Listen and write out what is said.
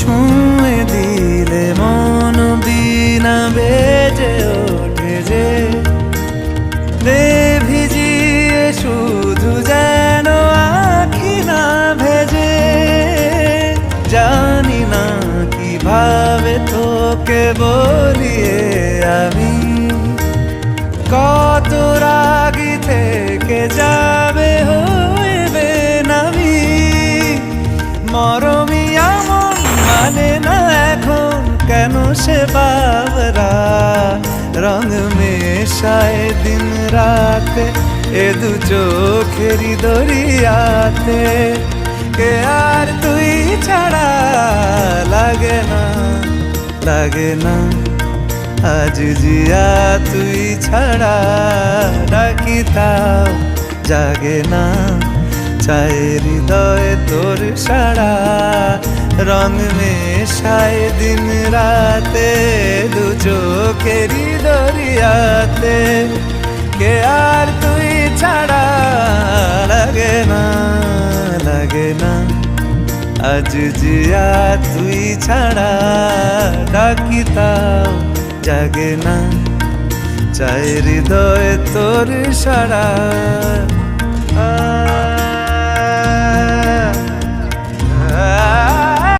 ছুঁয়ে দিলে মন বিনা বেজে ওঠে যে দে ভিজিয়ে শুধু যেন আখি না ভেজে। জানি না কিভাবে তোকে বলিয়ে আমি কত রাগি থেকে যাবে হইবে নামি। মরমি এমন মানে না এখন কেন সে বাবরা রং মেশায় দিন রাতে এ দু চোখেরি দরিয়াতে। কে আর তুই ছাড়া লাগে না লাগে না আজ জিয়া তুই ছাড়া ডাকি তাও জাগে না। চায় হৃদয় তোর সারা রং মেশায় দিন রাতে দু চোখেরি দরিয়াতে। কে আর তুই ছাড়া লাগে না লাগে না আজ জিয়া তুই ছাড়া ডাকি তাও জাগে না। চায় হৃদয় তোর সারা